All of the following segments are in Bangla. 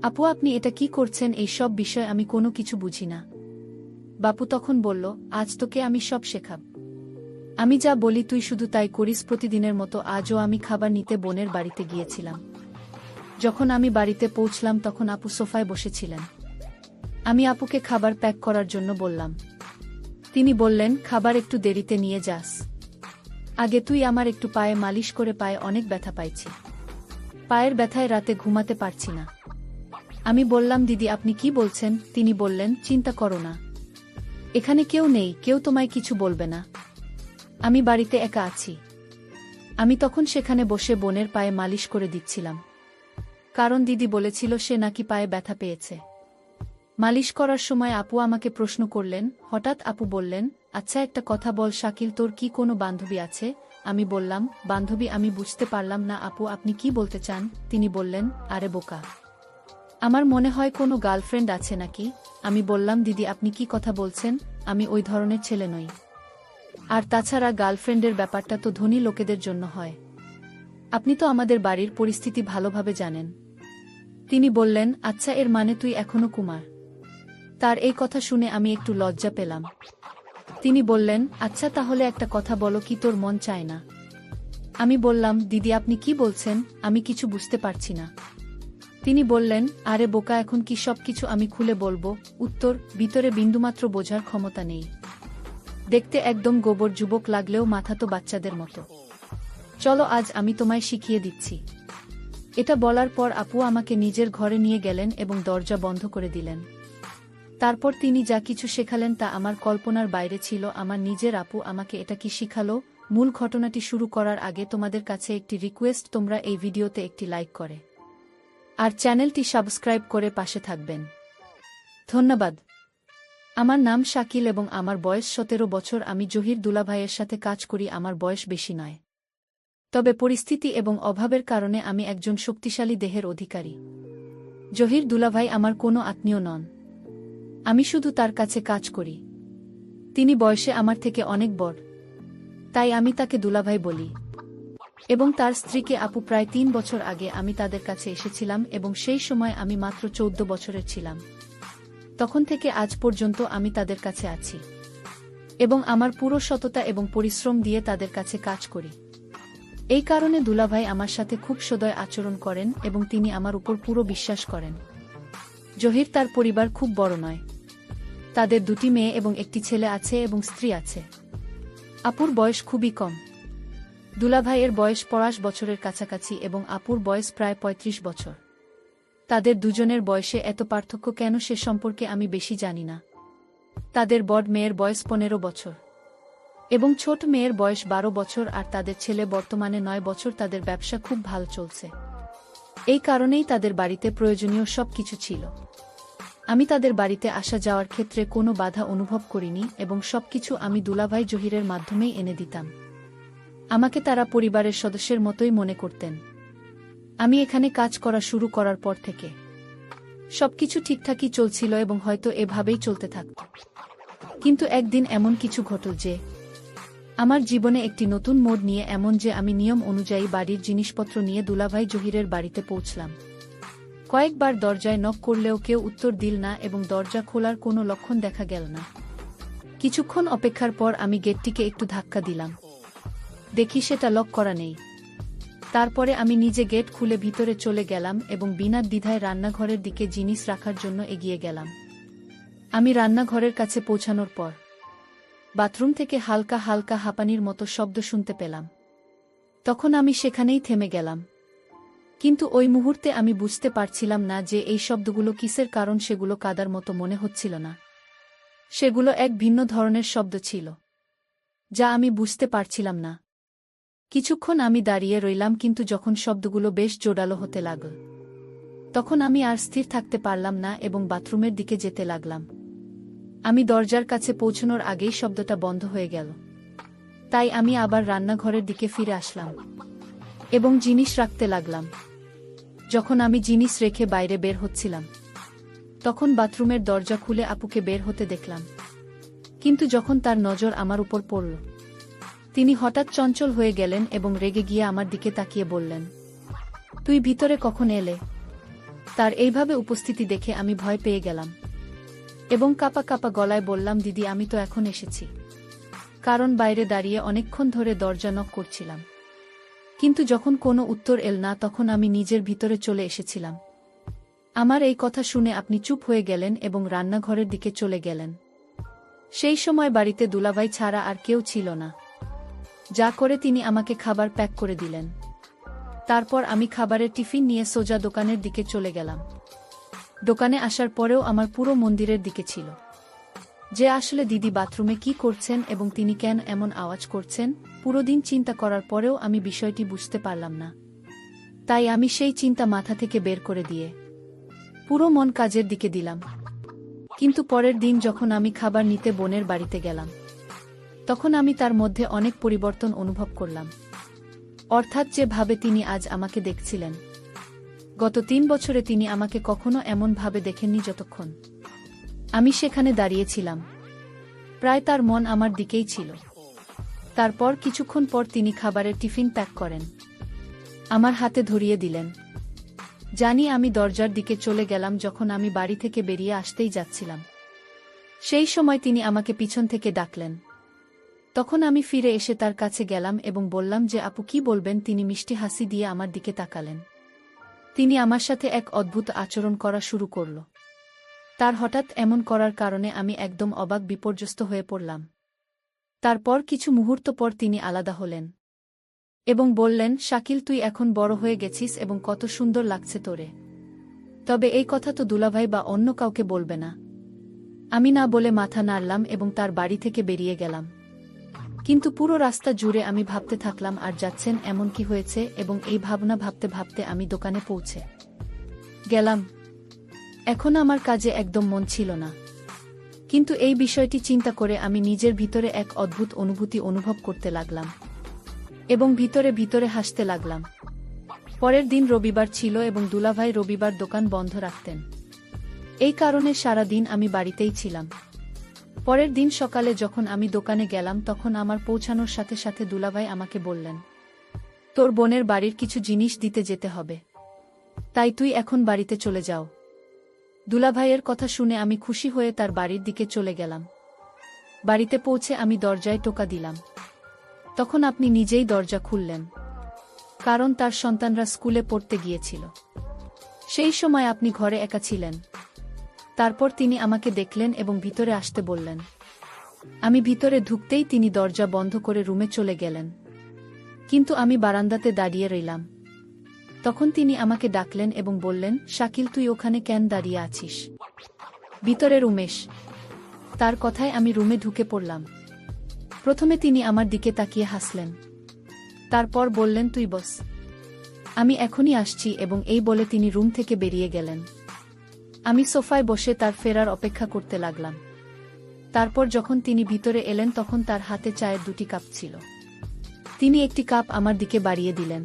আপু আপনি এটা কি করছেন? এই সব বিষয় আমি কোনো কিছু বুঝি না। বাপু তখন বলল, আজ তোকে আমি সব শেখাব। আমি যা বলি তুই শুধু তাই করিস প্রতিদিনের মতো। আজও আমি খাবার নিতে বোনের বাড়িতে গিয়েছিলাম। যখন আমি বাড়িতে পৌঁছলাম তখন আপু সোফায় বসেছিলেন। আমি আপুকে খাবার প্যাক করার জন্য বললাম। তিনি বললেন, খাবার একটু দেরিতে নিয়ে যাস। আগে তুই আমার একটু পায়ে মালিশ করে, পায়ে অনেক ব্যথা পাইছি। পায়ের ব্যথায় রাতে ঘুমাতে পারছি না। আমি বললাম, দিদি আপনি কি বলছেন? তিনি বললেন, চিন্তা করো না, এখানে কেউ নেই, কেউ তোমায় কিছু বলবে না। আমি বাড়িতে একা আছি। আমি তখন সেখানে বসে বোনের পায়ে মালিশ করে দিচ্ছিলাম, কারণ দিদি বলেছিল সে নাকি পায়ে ব্যথা পেয়েছে। মালিশ করার সময় আপু আমাকে প্রশ্ন করলেন। হঠাৎ আপু বললেন, আচ্ছা একটা কথা বল শাকিল, তোর কি কোনো বান্ধবী আছে? আমি বললাম, বান্ধবী? আমি বুঝতে পারলাম না আপু আপনি কি বলতে চান? তিনি বললেন, আরে বোকা, আমার মনে হয় কোনো গার্লফ্রেন্ড আছে নাকি? আমি বললাম, দিদি আপনি কি কথা বলছেন? আমি ওই ধরনের ছেলে নই। আর তাছাড়া গার্লফ্রেন্ডের ব্যাপারটা তো ধনী লোকেদের জন্য হয়। আপনি তো আমাদের বাড়ির পরিস্থিতি ভালোভাবে জানেন। তিনি বললেন, আচ্ছা এর মানে তুই এখনো কুমার? তার এই কথা শুনে আমি একটু লজ্জা পেলাম। তিনি বললেন, আচ্ছা তাহলে একটা কথা বলো, কি তোর মন চায় না? আমি বললাম, দিদি আপনি কি বলছেন? আমি কিছু বুঝতে পারছি না। তিনি বললেন, আরে বোকা, এখন কি সব কিছু আমি খুলে বলবো? উত্তর, ভিতরে বিন্দুমাত্র বোঝার ক্ষমতা নেই। দেখতে একদম গোবর যুবক লাগলেও মাথা তো বাচ্চাদের মতো। চলো আজ আমি তোমায় শিখিয়ে দিচ্ছি। এটা বলার পর আপু আমাকে নিজের ঘরে নিয়ে গেলেন এবং দরজা বন্ধ করে দিলেন। তারপর তিনি যা কিছু শেখালেন তা আমার কল্পনার বাইরে ছিল। আমার নিজের আপু আমাকে এটা কি শিখালো? মূল ঘটনাটি শুরু করার আগে তোমাদের কাছে একটি রিকোয়েস্ট, তোমরা এই ভিডিওতে একটি লাইক করে আর চ্যানেলটি সাবস্ক্রাইব করে পাশে থাকবেন। ধন্যবাদ। আমার নাম শাকিল এবং আমার বয়স 17 বছর। আমি জহির দুলাভাইয়ের সাথে কাজ করি। আমার বয়স বেশি নয়, তবে পরিস্থিতি এবং অভাবের কারণে আমি একজন শক্তিশালী দেহের অধিকারী। জহির দুলাভাই আমার কোনো আত্মীয় নন, আমি শুধু তার কাছে কাজ করি। তিনি বয়সে আমার থেকে অনেক বড়, তাই আমি তাকে দুলাভাই বলি। এবং তার স্ত্রীকে আপু। প্রায় 3 বছর আগে আমি তাদের কাছে এসেছিলাম এবং সেই সময় আমি মাত্র 14 বছরের ছিলাম। তখন থেকে আজ পর্যন্ত আমি তাদের কাছে আছি এবং আমার পুরো সততা এবং পরিশ্রম দিয়ে তাদের কাছে কাজ করি। এই কারণে দুলাভাই আমার সাথে খুব সদয় আচরণ করেন এবং তিনি আমার উপর পুরো বিশ্বাস করেন। জহির তার পরিবার খুব বড় নয়, তাদের 2টি মেয়ে এবং একটি ছেলে আছে এবং স্ত্রী আছে। আপুর বয়স খুবই কম। দুলাভাইয়ের বয়স 50 বছরের কাছাকাছি এবং আপুর বয়স প্রায় 35 বছর। তাদের দুজনের বয়সে এত পার্থক্য কেন সে সম্পর্কে আমি বেশি জানি না। তাদের বড় মেয়ের বয়স 15 বছর এবং ছোট মেয়ের বয়স 12 বছর আর তাদের ছেলে বর্তমানে 9 বছর। তাদের ব্যবসা খুব ভালো চলছে, এই কারণেই তাদের বাড়িতে প্রয়োজনীয় সব কিছু ছিল। আমি তাদের বাড়িতে আসা যাওয়ার ক্ষেত্রে কোনো বাধা অনুভব করিনি এবং সবকিছু আমি দুলাভাই জহিরের মাধ্যমেই এনে দিতাম। আমাকে তারা পরিবারের সদস্যের মতোই মনে করতেন। আমি এখানে কাজ করা শুরু করার পর থেকে সবকিছু ঠিকঠাকই চলছিল এবং হয়তো এভাবেই চলতে থাকত। কিন্তু একদিন এমন কিছু ঘটল যে আমার জীবনে একটি নতুন মোড় নিয়ে, এমন যে আমি নিয়ম অনুযায়ী বাড়ির জিনিসপত্র নিয়ে দুলাভাই জহিরের বাড়িতে পৌঁছলাম। কয়েকবার দরজায় নক করলেও কেউ উত্তর দিল না এবং দরজা খোলার কোনো লক্ষণ দেখা গেল না। কিছুক্ষণ অপেক্ষার পর আমি গেটটিকে একটু ধাক্কা দিলাম, দেখি সেটা লক করা নেই। তারপরে আমি নিজে গেট খুলে ভিতরে চলে গেলাম এবং বিনা দ্বিধায় রান্নাঘরের দিকে জিনিস রাখার জন্য এগিয়ে গেলাম। আমি রান্নাঘরের কাছে পৌঁছানোর পর বাথরুম থেকে হালকা হালকা হাঁপানির মতো শব্দ শুনতে পেলাম। তখন আমি সেখানেই থেমে গেলাম। কিন্তু ওই মুহূর্তে আমি বুঝতে পারছিলাম না যে এই শব্দগুলো কিসের, কারণ সেগুলো কাদার মতো মনে হচ্ছিল না। সেগুলো এক ভিন্ন ধরনের শব্দ ছিল যা আমি বুঝতে পারছিলাম না। কিছুক্ষণ আমি দাঁড়িয়ে রইলাম, কিন্তু যখন শব্দগুলো বেশ জোরালো হতে লাগল তখন আমি আর স্থির থাকতে পারলাম না এবং বাথরুমের দিকে যেতে লাগলাম। আমি দরজার কাছে পৌঁছানোর আগেই শব্দটা বন্ধ হয়ে গেল। তাই আমি আবার রান্নাঘরের দিকে ফিরে আসলাম এবং জিনিস রাখতে লাগলাম। যখন আমি জিনিস রেখে বাইরে বের হচ্ছিলাম তখন বাথরুমের দরজা খুলে আপুকে বের হতে দেখলাম। কিন্তু যখন তার নজর আমার উপর পড়ল, তিনি হঠাৎ চঞ্চল হয়ে গেলেন এবং রেগে গিয়ে আমার দিকে তাকিয়ে বললেন, তুই ভিতরে কখন এলে? তার এইভাবে উপস্থিতি দেখে আমি ভয় পেয়ে গেলাম এবং কাঁপা কাঁপা গলায় বললাম, দিদি আমি তো এখন এসেছি। কারণ বাইরে দাঁড়িয়ে অনেকক্ষণ ধরে দরজা নক করছিলাম, কিন্তু যখন কোনো উত্তর এল না তখন আমি নিজের ভিতরে চলে এসেছিলাম। আমার এই কথা শুনে আপনি চুপ হয়ে গেলেন এবং রান্নাঘরের দিকে চলে গেলেন। সেই সময় বাড়িতে দুলাভাই ছাড়া আর কেউ ছিল না, যা করে তিনি আমাকে খাবার প্যাক করে দিলেন। তারপর আমি খাবারের টিফিন নিয়ে সোজা দোকানের দিকে চলে গেলাম। দোকানে আসার পরেও আমার পুরো মন্দিরের দিকে ছিল যে আসলে দিদি বাথরুমে কি করছেন এবং তিনি কেন এমন আওয়াজ করছেন। পুরো দিন চিন্তা করার পরেও আমি বিষয়টি বুঝতে পারলাম না। তাই আমি সেই চিন্তা মাথা থেকে বের করে দিয়ে পুরো মন কাজের দিকে দিলাম। কিন্তু পরের দিন যখন আমি খাবার নিতে বোনের বাড়িতে গেলাম, তখন আমি তার মধ্যে অনেক পরিবর্তন অনুভব করলাম। অর্থাৎ যেভাবে তিনি আজ আমাকে দেখছিলেন, গত 3 বছরে তিনি আমাকে কখনো এমন ভাবে দেখেননি যতক্ষণ আমি সেখানে দাঁড়িয়েছিলাম। প্রায় তার মন আমার দিকেই ছিল। তারপর কিছুক্ষণ পর তিনি খাবারের টিফিন প্যাক করেন, আমার হাতে ধরিয়ে দিলেন। জানি আমি দরজার দিকে চলে গেলাম যখন আমি বাড়ি থেকে বেরিয়ে আসতেই যাচ্ছিলাম। সেই সময় তিনি আমাকে পিছন থেকে ডাকলেন। তখন আমি ফিরে এসে তার কাছে গেলাম এবং বললাম যে আপু কি বলবেন। তিনি মিষ্টি হাসি দিয়ে আমার দিকে তাকালেন। তিনি আমার সাথে এক অদ্ভুত আচরণ করা শুরু করল। তার হঠাৎ এমন করার কারণে আমি একদম অবাক বিপর্যস্ত হয়ে পড়লাম। তারপর কিছু মুহূর্ত পর তিনি আলাদা হলেন এবং বললেন, শাকিল তুই এখন বড় হয়ে গেছিস এবং কত সুন্দর লাগছে তোরে। তবে এই কথা তো দুলাভাই বা অন্য কাউকে বলবে না। আমি না বলে মাথা নাড়লাম এবং তার বাড়ি থেকে বেরিয়ে গেলাম। কিন্তু পুরো রাস্তা জুড়ে আমি ভাবতে থাকলাম আর যাচ্ছেন এমন কি হয়েছে, এবং এই ভাবনা ভাবতে ভাবতে আমি দোকানে পৌঁছে গেলাম। এখন আমার কাজে একদম মন ছিল না, কিন্তু এই বিষয়টি চিন্তা করে আমি নিজের ভিতরে এক অদ্ভুত অনুভূতি অনুভব করতে লাগলাম এবং ভিতরে ভিতরে হাসতে লাগলাম। পরের দিন রবিবার ছিল এবং দুলাভাই রবিবার দোকান বন্ধ রাখতেন। এই কারণে সারা দিন আমি বাড়িতেই ছিলাম। পরের দিন সকালে যখন আমি দোকানে গেলাম তখন আমার পৌঁছানোর সাথে সাথে দুলাভাই আমাকে বললেন, তোর বোনের বাড়ির কিছু জিনিস দিতে যেতে হবে, তাই তুই এখন বাড়িতে চলে যাও। দুলাভাইয়ের কথা শুনে আমি খুশি হয়ে তার বাড়ির দিকে চলে গেলাম। বাড়িতে পৌঁছে আমি দরজায় টোকা দিলাম। তখন আপনি নিজেই দরজা খুললেন, কারণ তার সন্তানরা স্কুলে পড়তে গিয়েছিল। সেই সময় আপনি ঘরে একা ছিলেন। তারপর তিনি আমাকে দেখলেন এবং ভিতরে আসতে বললেন। আমি ভিতরে ঢুকতেই তিনি দরজা বন্ধ করে রুমে চলে গেলেন, কিন্তু আমি বারান্দাতে দাঁড়িয়ে রইলাম। তখন তিনি আমাকে ডাকলেন এবং বললেন, শাকিল তুই ওখানে কেন দাঁড়িয়ে আছিস? ভিতরের উমেশ। তার কথায় আমি রুমে ঢুকে পড়লাম। প্রথমে তিনি আমার দিকে তাকিয়ে হাসলেন, তারপর বললেন, তুই বস, আমি এখনই আসছি, এবং এই বলে তিনি রুম থেকে বেরিয়ে গেলেন। আমি সোফায় বসে তার ফেরার অপেক্ষা করতে লাগলাম। তারপর যখন তিনি ভিতরে এলেন তখন তার হাতে চায়ের 2টি কাপ ছিল। তিনি একটি কাপ আমার দিকে বাড়িয়ে দিলেন।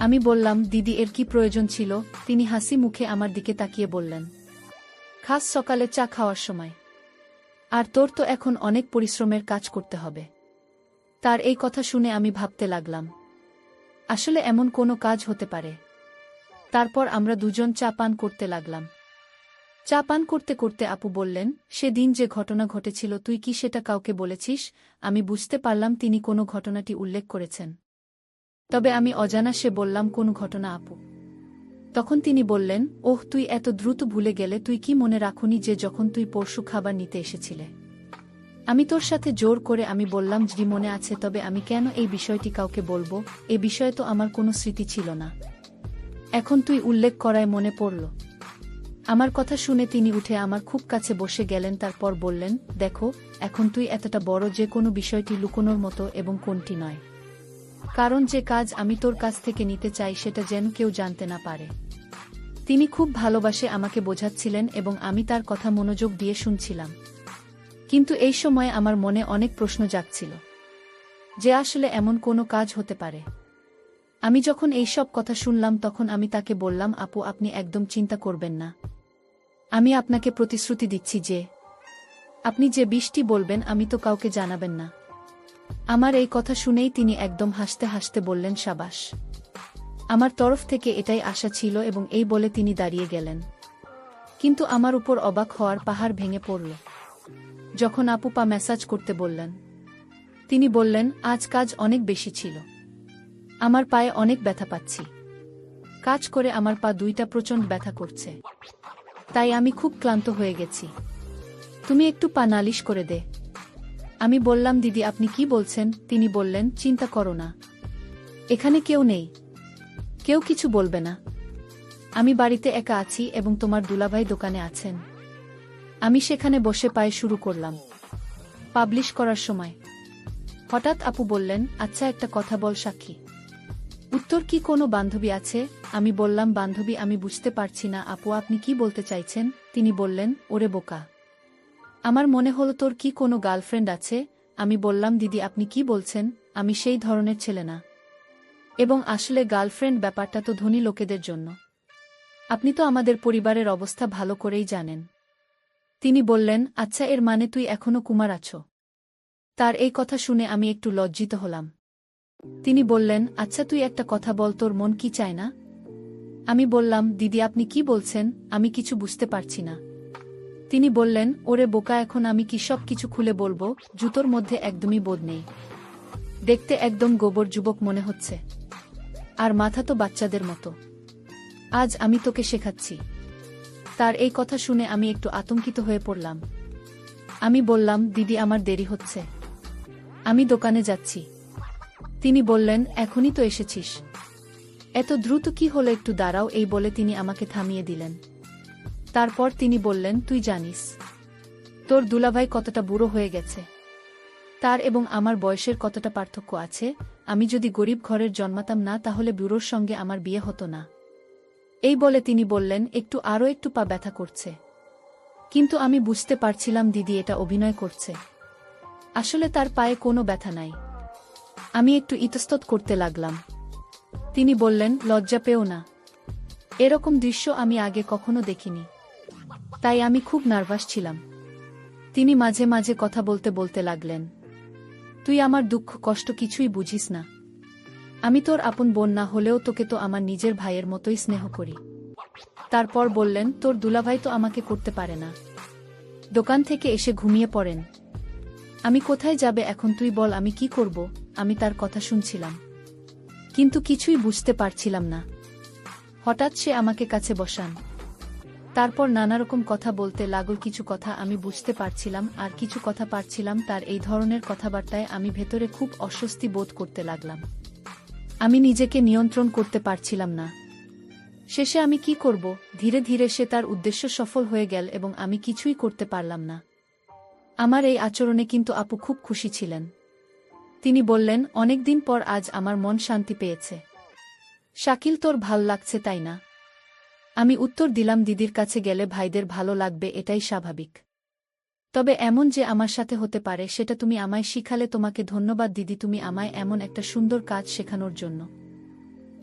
আমি বললাম, দিদি এর কি প্রয়োজন ছিল? তিনি হাসি মুখে আমার দিকে তাকিয়ে বললেন, খাস সকালে চা খাওয়ার সময়, আর তোর তো এখন অনেক পরিশ্রমের কাজ করতে হবে। তার এই কথা শুনে আমি ভাবতে লাগলাম, আসলে এমন কোনো কাজ হতে পারে। তারপর আমরা দুজন চা পান করতে লাগলাম। চা পান করতে করতে আপু বললেন, সেদিন যে ঘটনা ঘটেছিল তুই কি সেটা কাউকে বলেছিস? আমি বুঝতে পারলাম তিনি কোনো ঘটনাটি উল্লেখ করেছেন, তবে আমি অজানা সে বললাম, কোন ঘটনা আপু? তখন তিনি বললেন, ওহ তুই এত দ্রুত ভুলে গেলে, তুই কি মনে রাখুনি যে যখন তুই পরশু খাবার নিতে এসেছিলে আমি তোর সাথে জোর করে আমি বললাম জি মনে আছে, তবে আমি কেন এই বিষয়টি কাউকে বলবো? এ বিষয়ে তো আমার কোনো স্মৃতি ছিল না, এখন তুই উল্লেখ করায় মনে পড়ল। আমার কথা শুনে তিনি উঠে আমার খুব কাছে বসে গেলেন। তারপর বললেন, দেখো এখন তুই এতটা বড় যে কোনো বিষয়টি লুকোনোর মতো এবং কোনটি নয়, কারণ যে কাজ আমি তোর কাছ থেকে নিতে চাই সেটা যেন কেউ জানতে না পারে। তিনি খুব ভালোবাসে আমাকে বোঝাচ্ছিলেন এবং আমি তার কথা মনোযোগ দিয়ে শুনছিলাম। কিন্তু এই সময় আমার মনে অনেক প্রশ্ন জাগছিল যে আসলে এমন কোনো কাজ হতে পারে। আমি যখন এই সব কথা শুনলাম তখন আমি তাকে বললাম, আপু আপনি একদম চিন্তা করবেন না, আমি আপনাকে প্রতিশ্রুতি দিচ্ছি যে আপনি যে বিষয়টি বলবেন আমি তো কাউকে জানাবেন না। আমার এই কথা শুনেই তিনি একদম হাসতে হাসতে বললেন, সাবাস, আমার তরফ থেকে এটাই আশা ছিল এবং এই বলে তিনি দাঁড়িয়ে গেলেন। কিন্তু আমার উপর অবাক হওয়ার পাহাড় ভেঙে পড়ল যখন আপু পা ম্যাসাজ করতে বললেন। তিনি বললেন, আজ কাজ অনেক বেশি ছিল। আমার পায়ে অনেক ব্যথা পাচ্ছি। কাজ করে আমার পা দুইটা প্রচণ্ড ব্যথা করছে। তাই আমি খুব ক্লান্ত হয়ে গেছি। তুমি একটু পা নালিশ করে দে। আমি বললাম, দিদি আপনি কি বলছেন? তিনি বললেন, চিন্তা করো না, এখানে কেউ নেই, কেউ কিছু বলবে না। আমি বাড়িতে একা আছি এবং তোমার দুলাভাই দোকানে আছেন। আমি সেখানে বসে পায়ে শুরু করলাম পাবলিশ করার সময় হঠাৎ আপু বললেন, আচ্ছা একটা কথা বল সাক্ষী, উত্তর কি কোনো বান্ধবী আছে? আমি বললাম, বান্ধবী আমি বুঝতে পারছি না আপু, আপনি কি বলতে চাইছেন? তিনি বললেন, ওরে বোকা, আমার মনে হলো তোর কি কোনো গার্লফ্রেন্ড আছে। আমি বললাম, দিদি আপনি কি বলছেন? আমি সেই ধরনের ছেলে না। এবং আসলে গার্লফ্রেন্ড ব্যাপারটা তো ধনী লোকেদের জন্য। আপনি তো আমাদের পরিবারের অবস্থা ভালো করেই জানেন। তিনি বললেন, আচ্ছা এর মানে তুই এখনো কুমার আছো? তার এই কথা শুনে আমি একটু লজ্জিত হলাম। তিনি বললেন, আচ্ছা তুই একটা কথা বল, তোর মন কি চায় না? আমি বললাম, দিদি আপনি কি বলছেন? আমি কিছু বুঝতে পারছি না। তিনি বললেন, ওরে বোকা, এখন আমি কি সব কিছু খুলে বলবো? জুতোর মধ্যে একদমই বোধ নেই, দেখতে একদম গোবর যুবক মনে হচ্ছে, আর মাথা তো বাচ্চাদের মতো। আজ আমি তোকে শেখাচ্ছি। তার এই কথা শুনে আমি একটু আতঙ্কিত হয়ে পড়লাম। আমি বললাম, দিদি আমার দেরি হচ্ছে, আমি দোকানে যাচ্ছি। তিনি বললেন, এখনই তো এসেছিস, এত দ্রুত কি হলো? একটু দাঁড়াও। এই বলে তিনি আমাকে থামিয়ে দিলেন। তারপর তিনি বললেন, তুই জানিস তোর দুলাভাই কতটা বুড়ো হয়ে গেছে? তার এবং আমার বয়সের কতটা পার্থক্য আছে? আমি যদি গরিব ঘরের জন্মাতাম না, তাহলে বুড়োর সঙ্গে আমার বিয়ে হতো না। এই বলে তিনি বললেন, আরও একটু পা ব্যথা করছে। কিন্তু আমি বুঝতে পারছিলাম দিদি এটা অভিনয় করছে, আসলে তার পায়ে কোনো ব্যথা নাই। আমি একটু ইতস্তত করতে লাগলাম। তিনি বললেন, লজ্জা পেও না, এরকম দৃশ্য আমি আগে কখনো দেখিনি, তাই আমি খুব নার্ভাস ছিলাম। তিনি মাঝে মাঝে কথা বলতে বলতে লাগলেন, তুই আমার দুঃখ কষ্ট কিছুই বুঝিস না। আমি তোর আপন বোন না হলেও তোকে তো আমার নিজের ভাইয়ের মতোই স্নেহ করি। তারপর বললেন, তোর দুলাভাই তো আমাকে করতে পারে না, দোকান থেকে এসে ঘুমিয়ে পড়েন। আমি কোথায় যাবে এখন তুই বল, আমি কি করব? আমি তার কথা শুনছিলাম, কিন্তু কিছুই বুঝতে পারছিলাম না। হঠাৎ সে আমাকে কাছে বসান, তারপর নানারকম কথা বলতে লাগল। কিছু কথা আমি বুঝতে পারছিলাম আর কিছু কথা পারছিলাম। তার এই ধরনের কথাবার্তায় আমি ভেতরে খুব অস্বস্তি বোধ করতে লাগলাম। আমি নিজেকে নিয়ন্ত্রণ করতে পারছিলাম না। শেষে আমি কি করব? ধীরে ধীরে সে তার উদ্দেশ্য সফল হয়ে গেল এবং আমি কিছুই করতে পারলাম না। আমার এই আচরণে কিন্তু আপু খুব খুশি ছিলেন। তিনি বললেন, অনেকদিন পর আজ আমার মন শান্তি পেয়েছে। শাকিল, তোর ভাল লাগছে তাই না? আমি উত্তর দিলাম, দিদির কাছে গেলে ভাইদের ভালো লাগবে, এটাই স্বাভাবিক। তবে এমন যে আমার সাথে হতে পারে সেটা তুমি আমায় শিখালে। তোমাকে ধন্যবাদ দিদি, তুমি আমায় এমন একটা সুন্দর কাজ শেখানোর জন্য।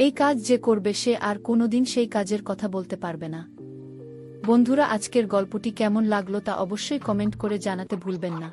এই কাজ যে করবে সে আর কোনোদিন সেই কাজের কথা বলতে পারবে না। বন্ধুরা, আজকের গল্পটি কেমন লাগলো তা অবশ্যই কমেন্ট করে জানাতে ভুলবেন না।